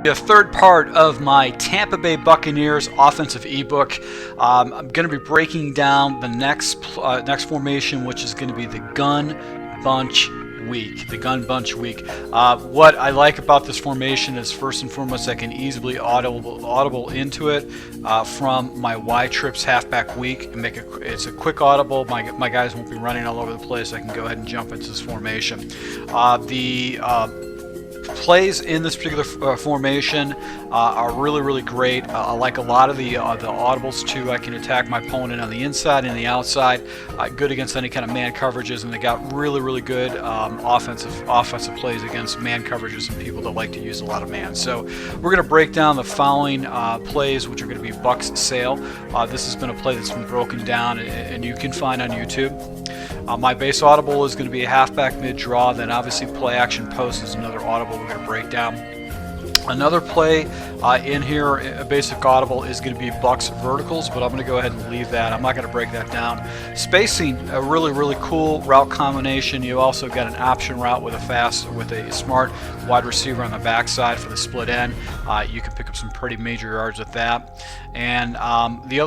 The third part of my Tampa Bay Buccaneers offensive ebook. I'm going to be breaking down the next formation, which is going to be the gun bunch week. The gun bunch week. What I like about this formation is, first and foremost, I can easily audible into it from my Y trips halfback week and make it's a quick audible. My guys won't be running all over the place. I can go ahead and jump into this formation. Plays in this particular formation are really great. I like a lot of the audibles too. I can attack my opponent on the inside and the outside. Good against any kind of man coverages, and they got really good offensive plays against man coverages and people that like to use a lot of man. So we're going to break down the following plays, which are going to be Bucks Sale. This has been a play that's been broken down and you can find on YouTube. My base audible is going to be a halfback mid draw. Then obviously play action post is another audible we're going to break down. Another play in here, a basic audible, is going to be Bucks verticals, but I'm going to go ahead and leave that. I'm not going to break that down. Spacing, a really cool route combination. You also got an option route with a smart wide receiver on the backside for the split end. You can pick up some pretty major yards with that. And the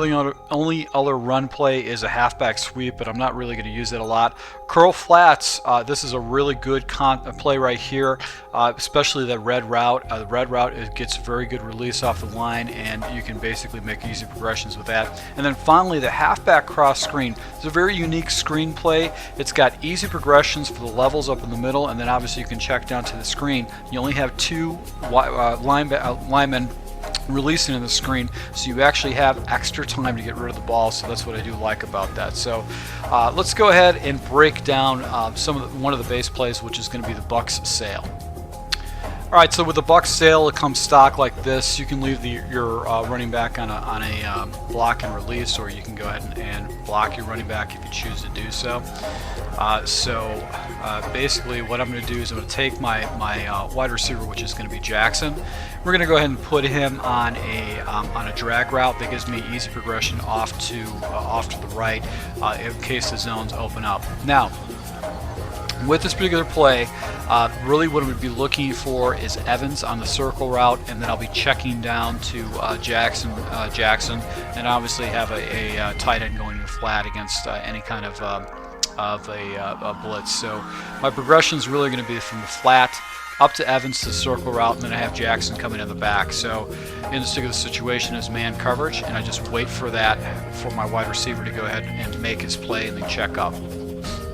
only other run play is a halfback sweep, but I'm not really going to use it a lot. Curl flats, this is a really good play right here, especially the red route. The red route, it gets very good release off the line, and you can basically make easy progressions with that. And then finally, the halfback cross screen. It's a very unique screen play. It's got easy progressions for the levels up in the middle, and then obviously you can check down to the screen. You only have two linemen releasing in the screen, so you actually have extra time to get rid of the ball. So that's what I do like about that. So let's go ahead and break down one of the base plays, which is going to be the Bucks Sale. Alright, so with the Bucks Sale, it comes stock like this. You can leave your running back on a block and release, or you can go ahead and block your running back if you choose to do so. Basically what I'm going to do is I'm going to take my wide receiver, which is going to be Jackson. We're going to go ahead and put him on a drag route that gives me easy progression off to the right in case the zones open up. Now, with this particular play, really what I'm going to be looking for is Evans on the circle route, and then I'll be checking down to Jackson, and obviously have a tight end going to the flat against any kind of a blitz. So my progression is really going to be from the flat up to Evans to the circle route, and then I have Jackson coming in the back. So in this particular situation is man coverage, and I just wait for my wide receiver to go ahead and make his play and then check up.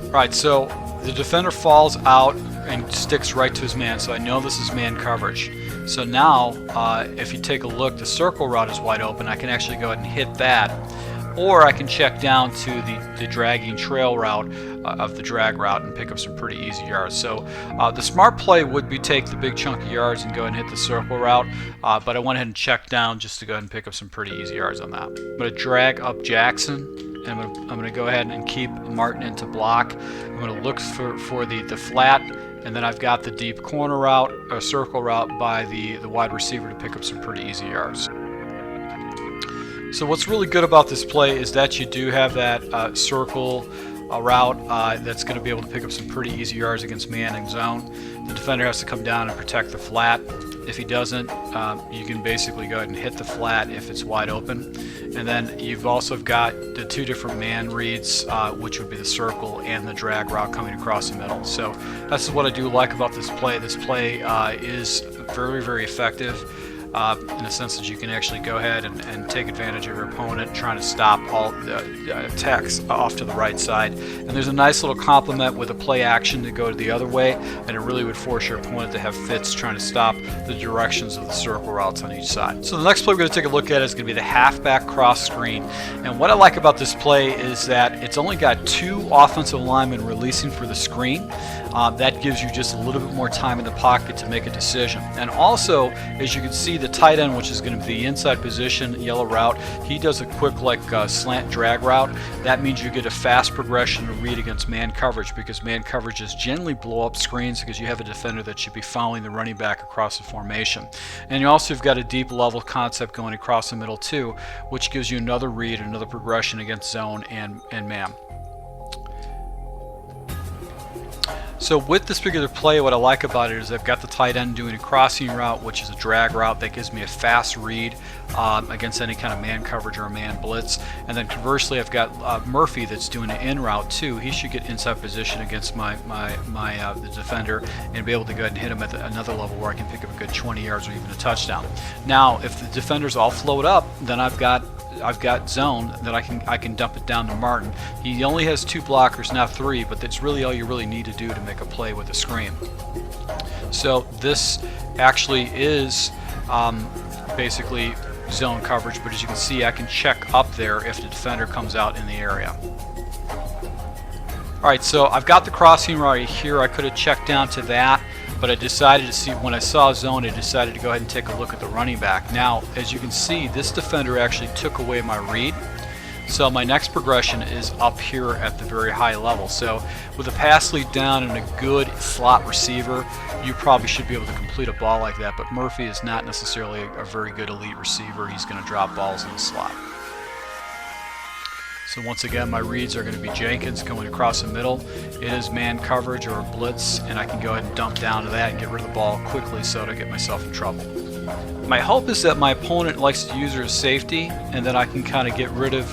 Alright, so the defender falls out and sticks right to his man, so I know this is man coverage. So now, if you take a look, the circle route is wide open. I can actually go ahead and hit that, or I can check down to the dragging trail route of the drag route and pick up some pretty easy yards. So the smart play would be take the big chunky yards and go ahead and hit the circle route, but I went ahead and checked down just to go ahead and pick up some pretty easy yards on that. I'm going to drag up Jackson, and I'm going to go ahead and keep Martin into block. I'm going to look for the flat, and then I've got the deep corner route, or circle route by the wide receiver to pick up some pretty easy yards. So what's really good about this play is that you do have that circle route that's going to be able to pick up some pretty easy yards against man and zone. The defender has to come down and protect the flat. If he doesn't, you can basically go ahead and hit the flat if it's wide open. And then you've also got the two different man reads, which would be the circle and the drag route coming across the middle. So that's what I do like about this play. This play is very effective. In the sense that you can actually go ahead and take advantage of your opponent trying to stop all the attacks off to the right side. And there's a nice little complement with a play action to go to the other way, and it really would force your opponent to have fits trying to stop the directions of the circle routes on each side. So the next play we're going to take a look at is going to be the halfback cross screen. And what I like about this play is that it's only got two offensive linemen releasing for the screen. That gives you just a little bit more time in the pocket to make a decision. And also, as you can see, the tight end, which is going to be the inside position, yellow route, he does a quick slant drag route. That means you get a fast progression to read against man coverage, because man coverages generally blow up screens because you have a defender that should be following the running back across the formation. And you also have got a deep level concept going across the middle too, which gives you another read, another progression against zone and man. So with this particular play, what I like about it is I've got the tight end doing a crossing route, which is a drag route that gives me a fast read against any kind of man coverage or a man blitz. And then conversely, I've got Murphy that's doing an in route too. He should get inside position against the defender and be able to go ahead and hit him at another level where I can pick up a good 20 yards or even a touchdown. Now, if the defenders all float up, then I've got zone that I can dump it down to Martin. He only has 2 blockers, not 3, but that's really all you really need to do to make a play with a screen. So this actually is basically zone coverage, but as you can see, I can check up there if the defender comes out in the area. Alright, so I've got the crossing right here. I could have checked down to that, but I decided to see, when I saw zone, I decided to go ahead and take a look at the running back. Now, as you can see, this defender actually took away my read. So my next progression is up here at the very high level. So with a pass lead down and a good slot receiver, you probably should be able to complete a ball like that. But Murphy is not necessarily a very good elite receiver. He's going to drop balls in the slot. So once again, my reads are going to be Jenkins going across the middle. It is man coverage or a blitz, and I can go ahead and dump down to that and get rid of the ball quickly so I don't get myself in trouble. My hope is that my opponent likes to use her as safety, and then I can kind of get rid of,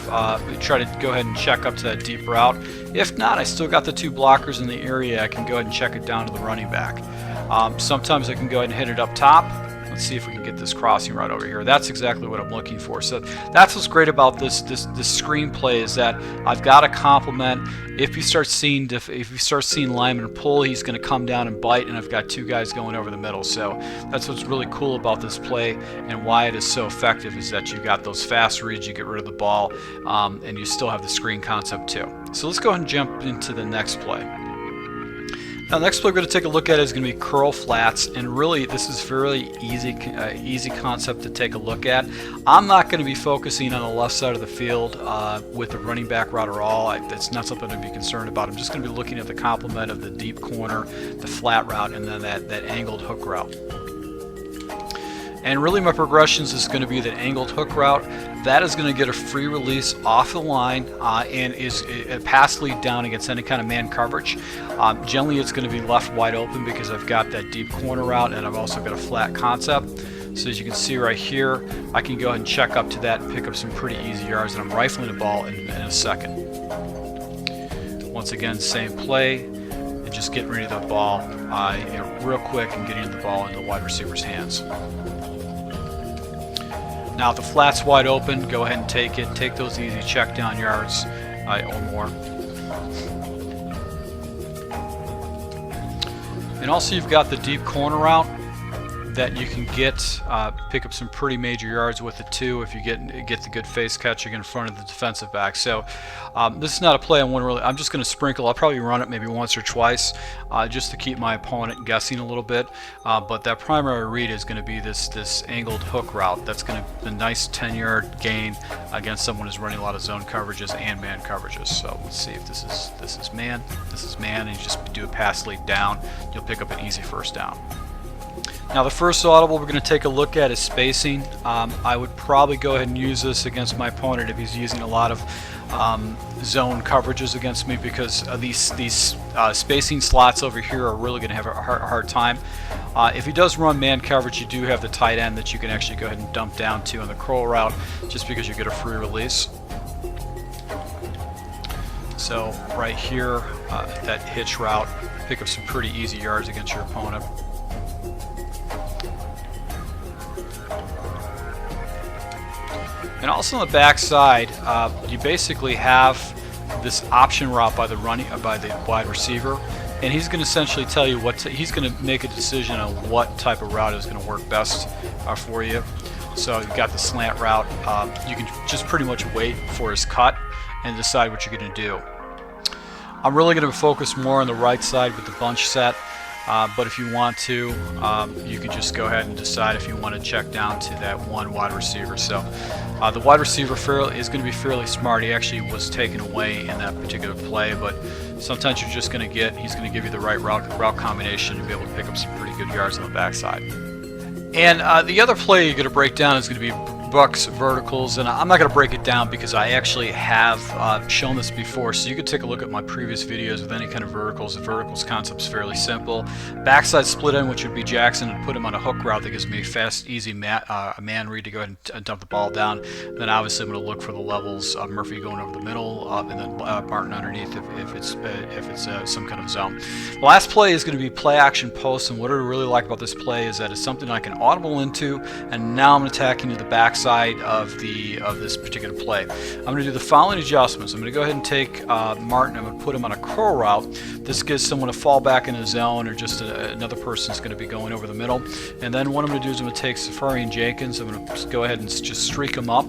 try to go ahead and check up to that deep route. If not, I still got the 2 blockers in the area. I can go ahead and check it down to the running back. Sometimes I can go ahead and hit it up top. Let's see if we can get this crossing right over here. That's exactly what I'm looking for. So that's what's great about this screenplay, is that I've got a complement. If you start seeing lineman pull, he's going to come down and bite, and I've got 2 guys going over the middle. So that's what's really cool about this play, and why it is so effective, is that you got those fast reads, you get rid of the ball, and you still have the screen concept too. So let's go ahead and jump into the next play. Now, the next play we're going to take a look at is going to be curl flats, and really this is fairly easy concept to take a look at. I'm not going to be focusing on the left side of the field with the running back route at all. That's not something to be concerned about. I'm just going to be looking at the complement of the deep corner, the flat route, and then that angled hook route. And really my progressions is going to be the angled hook route. That is going to get a free release off the line and is a pass lead down against any kind of man coverage. Generally it's going to be left wide open because I've got that deep corner route, and I've also got a flat concept. So as you can see right here, I can go ahead and check up to that and pick up some pretty easy yards, and I'm rifling the ball in a second. Once again, same play, and just getting rid of the ball real quick and getting the ball into the wide receiver's hands. Now if the flat's wide open, go ahead and take it. Take those easy check down yards or more. And also you've got the deep corner route that you can pick up some pretty major yards with it too if you get the good face catching in front of the defensive back. So this is not a play I'm just going to sprinkle. I'll probably run it maybe once or twice just to keep my opponent guessing a little bit. But that primary read is going to be this angled hook route. That's going to be a nice 10-yard gain against someone who's running a lot of zone coverages and man coverages. So let's see if this is man, and you just do a pass lead down. You'll pick up an easy first down. Now the first audible we're going to take a look at is spacing. I would probably go ahead and use this against my opponent if he's using a lot of zone coverages against me, because these spacing slots over here are really going to have a hard time. If he does run man coverage, you do have the tight end that you can actually go ahead and dump down to on the curl route, just because you get a free release. So right here, that hitch route, pick up some pretty easy yards against your opponent. And also on the back side, you basically have this option route by the wide receiver, and he's going to essentially tell you he's going to make a decision on what type of route is going to work best for you. So you've got the slant route. You can just pretty much wait for his cut and decide what you're going to do. I'm really going to focus more on the right side with the bunch set. But if you want to, you can just go ahead and decide if you want to check down to that one wide receiver. So the wide receiver is going to be fairly smart. He actually was taken away in that particular play, but sometimes you're just going to he's going to give you the right route combination to be able to pick up some pretty good yards on the backside. And the other play you're going to break down is going to be bucks verticals, and I'm not going to break it down because I actually have shown this before, so you could take a look at my previous videos with any kind of verticals. The verticals concept's fairly simple. Backside split end, which would be Jackson, and put him on a hook route that gives me a fast, easy man read to go ahead and dump the ball down. And then obviously I'm going to look for the levels of Murphy going over the middle, and then Martin underneath if it's some kind of zone. The last play is going to be play action post, and what I really like about this play is that it's something I can audible into, and now I'm attacking to the backside of this particular play. I'm going to do the following adjustments. I'm going to go ahead and take Martin. I'm going to put him on a curl route. This gives someone a fall back in a zone, or just another person's going to be going over the middle. And then what I'm going to do is I'm going to take Safari and Jenkins. I'm going to go ahead and just streak them up,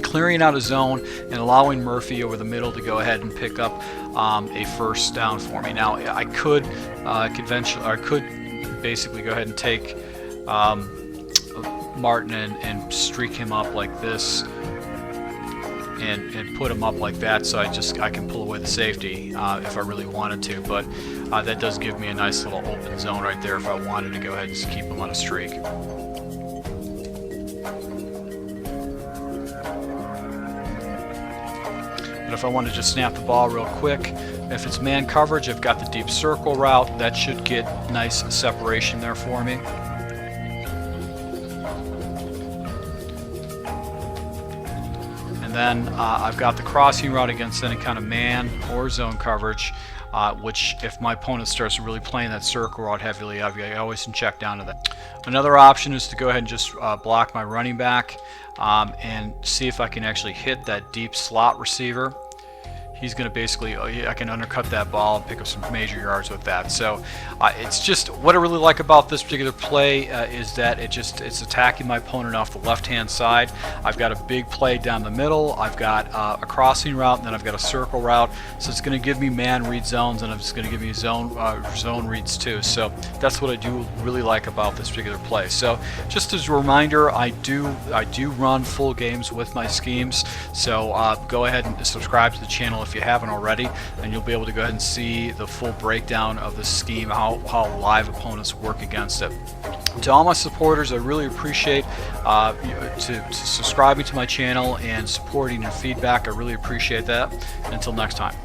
clearing out a zone and allowing Murphy over the middle to go ahead and pick up a first down for me. Now I could basically go ahead and take Martin and streak him up like this and put him up like that, so I can pull away the safety if I really wanted to, but that does give me a nice little open zone right there if I wanted to go ahead and just keep him on a streak. But if I want to just snap the ball real quick, if it's man coverage, I've got the deep circle route. That should get nice separation there for me. And then I've got the crossing route against any kind of man or zone coverage, which if my opponent starts really playing that circle route heavily, I always can check down to that. Another option is to go ahead and just block my running back and see if I can actually hit that deep slot receiver. He's going to basically, I can undercut that ball and pick up some major yards with that. So it's just what I really like about this particular play is that it's attacking my opponent off the left-hand side. I've got a big play down the middle. I've got a crossing route, and then I've got a circle route. So it's going to give me man read zones, and it's going to give me zone reads too. So that's what I do really like about this particular play. So just as a reminder, I do run full games with my schemes. So go ahead and subscribe to the channel if you haven't already, and you'll be able to go ahead and see the full breakdown of the scheme, how live opponents work against it. To all my supporters, I really appreciate to subscribing to my channel and supporting your feedback. I really appreciate that. Until next time.